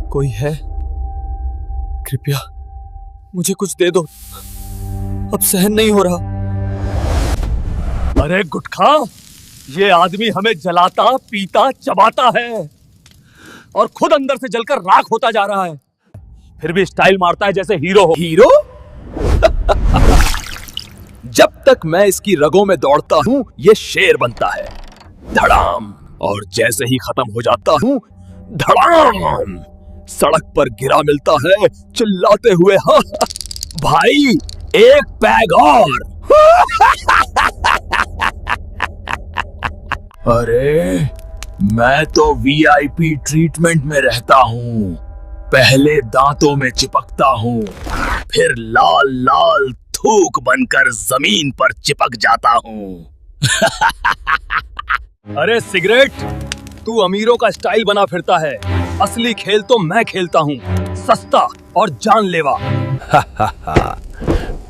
कोई है? कृपया मुझे कुछ दे दो, अब सहन नहीं हो रहा। अरे गुटखा, ये आदमी हमें जलाता, पीता, चबाता है और खुद अंदर से जलकर राख होता जा रहा है, फिर भी स्टाइल मारता है जैसे हीरो हो। हीरो? जब तक मैं इसकी रगों में दौड़ता हूँ ये शेर बनता है, धड़ाम, और जैसे ही खत्म हो जाता हूँ धड़ाम, सड़क पर गिरा मिलता है चिल्लाते हुए, हाँ भाई एक पैग और। अरे मैं तो वीआईपी ट्रीटमेंट में रहता हूँ, पहले दांतों में चिपकता हूँ, फिर लाल लाल थूक बनकर जमीन पर चिपक जाता हूँ। अरे सिगरेट, तू अमीरों का स्टाइल बना फिरता है, असली खेल तो मैं खेलता हूँ, सस्ता और जानलेवा।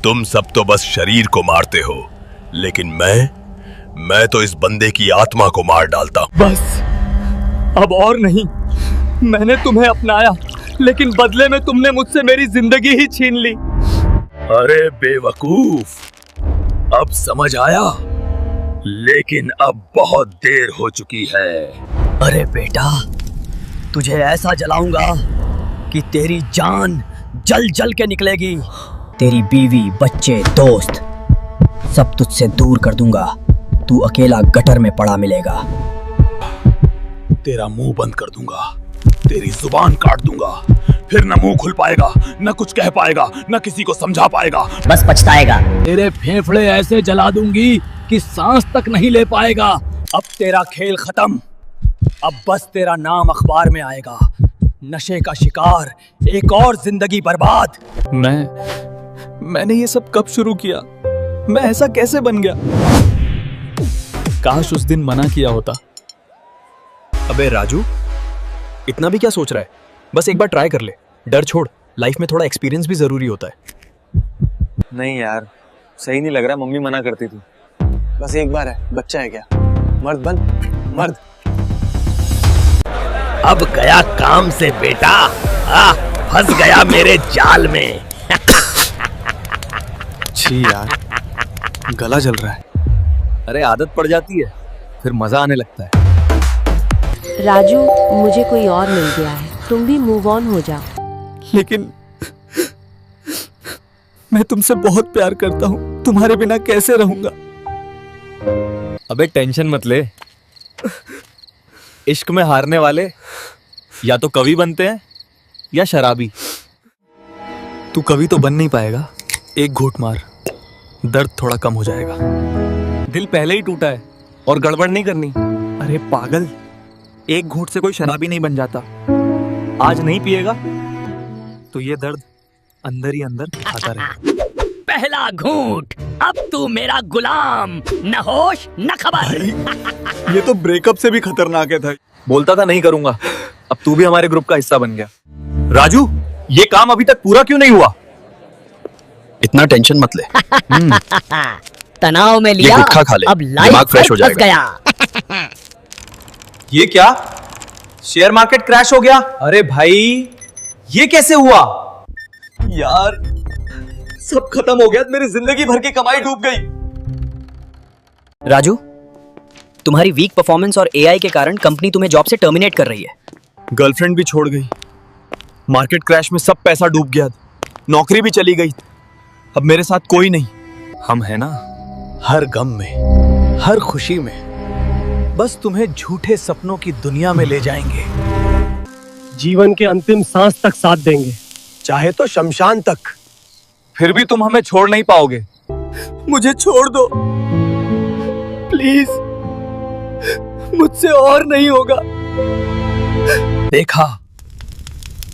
तुम सब तो बस शरीर को मारते हो, लेकिन मैं तो इस बंदे की आत्मा को मार डालता हूँ। बस अब और नहीं। मैंने तुम्हें अपनाया, लेकिन बदले में तुमने मुझसे मेरी जिंदगी ही छीन ली। अरे बेवकूफ, अब समझ आया, लेकिन अब बहुत देर हो चुकी है। अरे बेटा, तुझे ऐसा जलाऊंगा कि तेरी जान जल जल के निकलेगी। तेरी बीवी, बच्चे, दोस्त सब तुझसे दूर कर दूंगा। तू अकेला गटर में पड़ा मिलेगा। तेरा मुंह बंद कर दूंगा, तेरी जुबान काट दूंगा, फिर न मुंह खुल पाएगा, न कुछ कह पाएगा, न किसी को समझा पाएगा, बस पछताएगा। तेरे फेफड़े ऐसे जला दूंगी कि सांस तक नहीं ले पाएगा। अब तेरा खेल खत्म, अब बस तेरा नाम अखबार में आएगा। नशे का शिकार, एक और जिंदगी बर्बाद। मैंने ये सब कब शुरू किया? मैं ऐसा कैसे बन गया? काश उस दिन मना किया होता। अबे राजू, इतना भी क्या सोच रहा है? बस एक बार ट्राई कर ले, डर छोड़। लाइफ में थोड़ा एक्सपीरियंस भी जरूरी होता है। नहीं यार, सही नहीं लग रहा, मम्मी मना करती थी। बस एक बार है, बच्चा है क्या, मर्द बन, मर्द। अब गया काम से बेटा, फंस गया मेरे जाल में। छी यार, गला जल रहा है। अरे आदत पड़ जाती है, फिर मजा आने लगता है। राजू, मुझे कोई और मिल गया है, तुम भी मूव ऑन हो जाओ। लेकिन मैं तुमसे बहुत प्यार करता हूँ, तुम्हारे बिना कैसे रहूंगा? अबे टेंशन मत ले, इश्क में हारने वाले या तो कवि बनते हैं या शराबी। तू कभी तो बन नहीं पाएगा। एक घूंट मार, दर्द थोड़ा कम हो जाएगा। दिल पहले ही टूटा है और गड़बड़ नहीं करनी। अरे पागल, एक घूंट से कोई शराबी नहीं बन जाता। आज नहीं पिएगा तो ये दर्द अंदर ही अंदर खाता रहेगा। पहला घूंट, अब तू मेरा गुलाम, न होश न खबर। ये तो ब्रेकअप से भी खतरनाक है था। बोलता था नहीं करूंगा, अब तू भी हमारे ग्रुप का हिस्सा बन गया। राजू, ये काम अभी तक पूरा क्यों नहीं हुआ? इतना टेंशन मत ले। तनाव में लिया, ये गुटखा खा ले, अब लाइफ दिमाग फ्रेश हो फंस जाएगा। ये क्या, शेयर मार्केट क्रैश हो गया? अरे भाई, ये कैसे हुआ? यार सब खत्म हो गया, मेरी जिंदगी भर की कमाई डूब गई। राजू, तुम्हारी वीक परफॉर्मेंस और एआई के कारण कंपनी तुम्हें जॉब से टर्मिनेट कर रही है। गर्लफ्रेंड भी छोड़ गई, मार्केट क्रैश में सब पैसा डूब गया, नौकरी भी चली गई। अब मेरे साथ कोई नहीं। हम है ना, हर गम में, हर खुशी में, बस तुम्हें झूठे सपनों की दुनिया में ले जाएंगे। जीवन के अंतिम सांस तक साथ देंगे, चाहे तो शमशान तक। फिर भी तुम हमें छोड़ नहीं पाओगे। मुझे छोड़ दो प्लीज, मुझसे और नहीं होगा। देखा,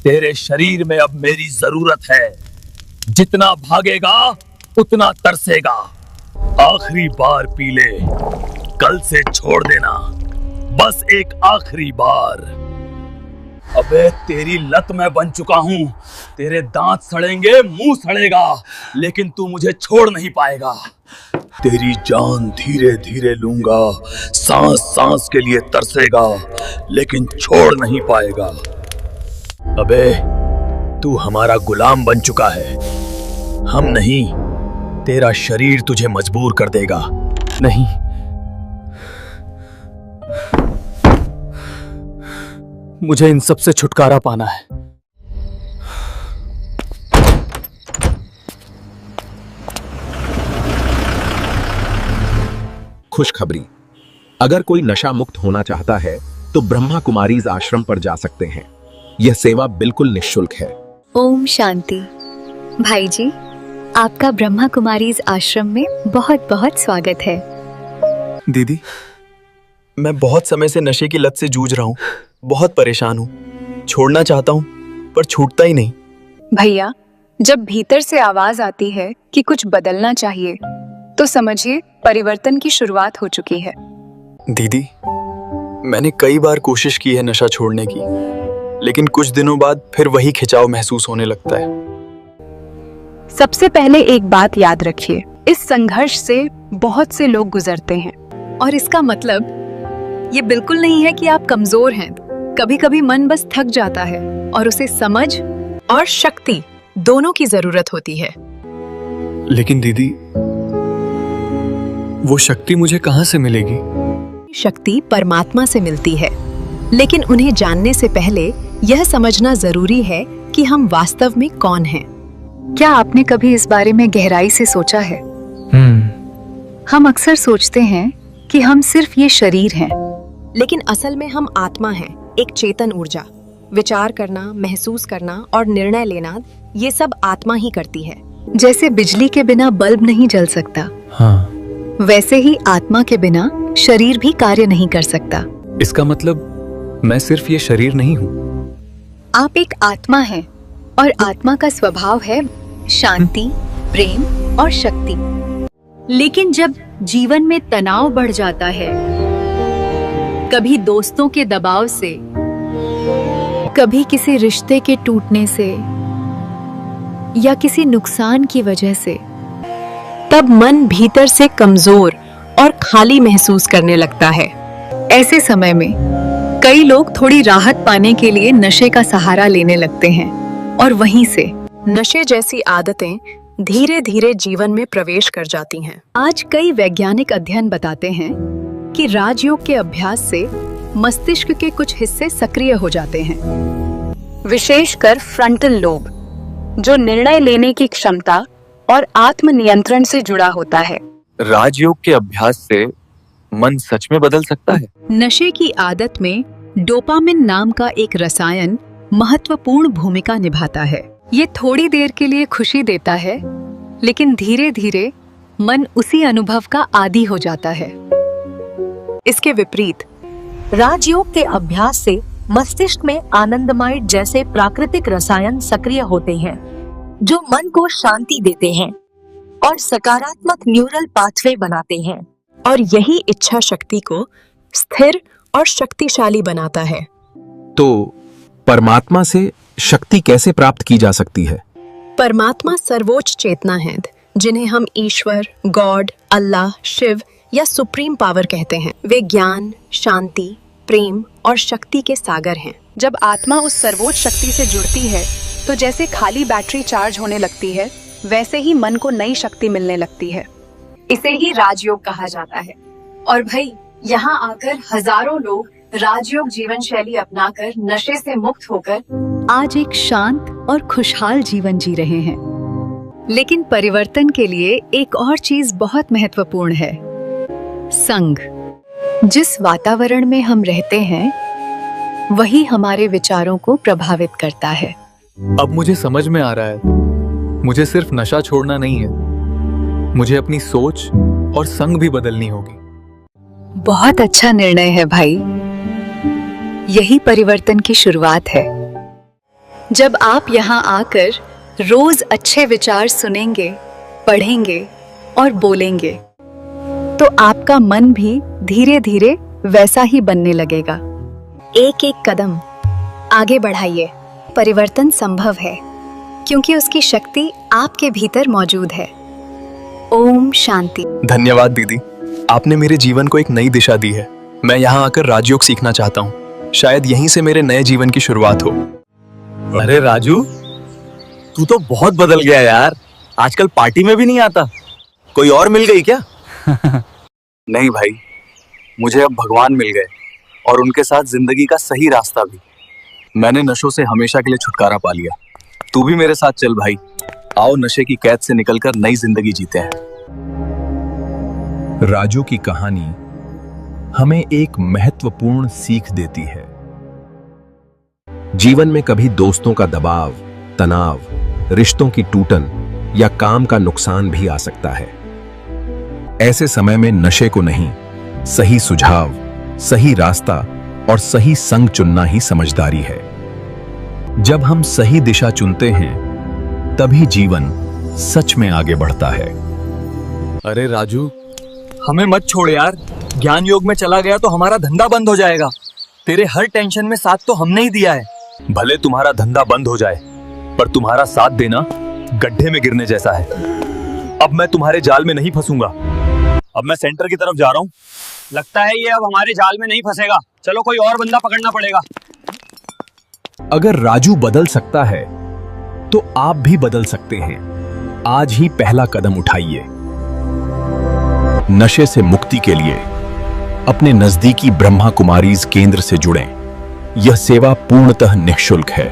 तेरे शरीर में अब मेरी जरूरत है। जितना भागेगा उतना तरसेगा। आखिरी बार पी ले, कल से छोड़ देना, बस एक आखिरी बार। अबे तेरी लत मैं बन चुका हूं, तेरे दांत सड़ेंगे, मुंह सड़ेगा, लेकिन तू मुझे छोड़ नहीं पाएगा। तेरी जान धीरे धीरे लूंगा, सांस सांस के लिए तरसेगा, लेकिन छोड़ नहीं पाएगा। अबे तू हमारा गुलाम बन चुका है। हम नहीं, तेरा शरीर तुझे मजबूर कर देगा। नहीं, मुझे इन सब से छुटकारा पाना है। खुशखबरी, अगर कोई नशा मुक्त होना चाहता है तो ब्रह्मा कुमारीज आश्रम पर जा सकते हैं। यह सेवा बिल्कुल निःशुल्क है। ओम शांति। भाई जी, आपका ब्रह्मा कुमारीज आश्रम में बहुत बहुत स्वागत है। दीदी, मैं बहुत समय से नशे की लत से जूझ रहा हूँ। बहुत परेशान हूँ। छोड़ना चाहता हूँ पर छूटता ही नहीं। भैया, जब भीतर से आवाज आती है कि कुछ बदलना चाहिए तो समझिए परिवर्तन की शुरुआत हो चुकी है। दीदी, मैंने कई बार कोशिश की है नशा छोड़ने की, लेकिन कुछ दिनों बाद फिर वही खिंचाव महसूस होने लगता है। सबसे पहले एक बात याद रखिए, इस संघर्ष से बहुत से लोग गुजरते हैं और इसका मतलब ये बिल्कुल नहीं है कि आप कमजोर हैं। कभी कभी मन बस थक जाता है और उसे समझ और शक्ति दोनों की जरूरत होती है। लेकिन दीदी, वो शक्ति मुझे कहाँ से मिलेगी? शक्ति परमात्मा से मिलती है, लेकिन उन्हें जानने से पहले यह समझना जरूरी है कि हम वास्तव में कौन हैं। क्या आपने कभी इस बारे में गहराई से सोचा है? हम अक्सर सोचते हैं कि हम सिर्फ ये शरीर हैं, लेकिन असल में हम आत्मा हैं, एक चेतन ऊर्जा। विचार करना, महसूस करना और निर्णय लेना, ये सब आत्मा ही करती है। जैसे बिजली के बिना बल्ब नहीं जल सकता, हाँ, वैसे ही आत्मा के बिना शरीर भी कार्य नहीं कर सकता। इसका मतलब मैं सिर्फ ये शरीर नहीं हूँ। आप एक आत्मा हैं और आत्मा का स्वभाव है शांति, प्रेम और शक्ति। लेकिन जब जीवन में तनाव बढ़ जाता है, कभी दोस्तों के दबाव से, कभी किसी रिश्ते के टूटने से या किसी नुकसान की वजह से, तब मन भीतर से कमजोर और खाली महसूस करने लगता है। ऐसे समय में कई लोग थोड़ी राहत पाने के लिए नशे का सहारा लेने लगते हैं और वहीं से नशे जैसी आदतें धीरे धीरे जीवन में प्रवेश कर जाती हैं। आज कई वैज्ञानिक अध्ययन बताते हैं कि राजयोग के अभ्यास से मस्तिष्क के कुछ हिस्से सक्रिय हो जाते हैं, विशेषकर फ्रंटल लोब, जो निर्णय लेने की क्षमता और आत्मनियंत्रण से जुड़ा होता है। राजयोग के अभ्यास से मन सच में बदल सकता है? नशे की आदत में डोपामिन नाम का एक रसायन महत्वपूर्ण भूमिका निभाता है। ये थोड़ी देर के लिए खुशी देता है, लेकिन धीरे धीरे मन उसी अनुभव का आदी हो जाता है। इसके विपरीत राजयोग के अभ्यास से मस्तिष्क में आनंदमय जैसे प्राकृतिक रसायन सक्रिय होते हैं, जो मन को शांति देते हैं और सकारात्मक न्यूरल पाथवे बनाते हैं, और यही इच्छा शक्ति को स्थिर और शक्तिशाली बनाता है। तो परमात्मा से शक्ति कैसे प्राप्त की जा सकती है? परमात्मा सर्वोच्च चेतना है, जिन्हें हम ईश्वर, गॉड, अल्लाह, शिव या सुप्रीम पावर कहते हैं। वे ज्ञान, शांति, प्रेम और शक्ति के सागर हैं। जब आत्मा उस सर्वोच्च शक्ति से जुड़ती है, तो जैसे खाली बैटरी चार्ज होने लगती है, वैसे ही मन को नई शक्ति मिलने लगती है। इसे ही राजयोग कहा जाता है। और भाई, यहाँ आकर हजारों लोग राजयोग जीवन शैली अपनाकर नशे से मुक्त होकर आज एक शांत और खुशहाल जीवन जी रहे हैं। लेकिन परिवर्तन के लिए एक और चीज बहुत महत्वपूर्ण है, संग। जिस वातावरण में हम रहते हैं, वही हमारे विचारों को प्रभावित करता है। अब मुझे समझ में आ रहा है, मुझे सिर्फ नशा छोड़ना नहीं है, मुझे अपनी सोच और संग भी बदलनी होगी। बहुत अच्छा निर्णय है भाई। यही परिवर्तन की शुरुआत है। जब आप यहाँ आकर रोज अच्छे विचार सुनेंगे, पढ़ेंगे और बोलेंगे, तो आपका मन भी धीरे धीरे वैसा ही बनने लगेगा। एक एक कदम आगे बढ़ाइए। परिवर्तन संभव है, क्योंकि उसकी शक्ति आपके भीतर मौजूद है। ओम शांति। धन्यवाद दीदी, आपने मेरे जीवन को एक नई दिशा दी है। मैं यहाँ आकर राजयोग सीखना चाहता हूँ। शायद यहीं से मेरे नए जीवन की शुरुआत हो। अरे राजू, तू तो बहुत बदल गया यार। आजकल पार्टी में भी नहीं आता। कोई और मिल गई क्या? नहीं भाई, मुझे अब भगवान मिल गए और उनके साथ जिंदगी का सही रास्ता भी। मैंने नशों से हमेशा के लिए छुटकारा पा लिया। तू भी मेरे साथ चल भाई। आओ नशे की कैद से निकलकर नई जिंदगी जीते हैं। राजू की कहानी हमें एक महत्वपूर्ण सीख देती है। जीवन में कभी दोस्तों का दबाव, तनाव, रिश्तों की टूटन या काम का नुकसान भी आ सकता है। ऐसे समय में नशे को नहीं, सही सुझाव, सही रास्ता और सही संग चुनना ही समझदारी है। जब हम सही दिशा चुनते हैं तभी जीवन सच में आगे बढ़ता है। अरे राजू, हमें मत छोड़ यार। ज्ञान योग में चला गया तो हमारा धंधा बंद हो जाएगा। तेरे हर टेंशन में साथ तो हमने ही दिया है। भले तुम्हारा धंधा बंद हो जाए, पर तुम्हारा साथ देना गड्ढे में गिरने जैसा है। अब मैं तुम्हारे जाल में नहीं फंसूंगा। अब मैं सेंटर की तरफ जा रहा हूं। लगता है ये अब हमारे जाल में नहीं फंसेगा। चलो कोई और बंदा पकड़ना पड़ेगा। अगर राजू बदल सकता है तो आप भी बदल सकते हैं। आज ही पहला कदम उठाइए। नशे से मुक्ति के लिए अपने नजदीकी ब्रह्मा कुमारीज केंद्र से जुड़ें। यह सेवा पूर्णतः निःशुल्क है।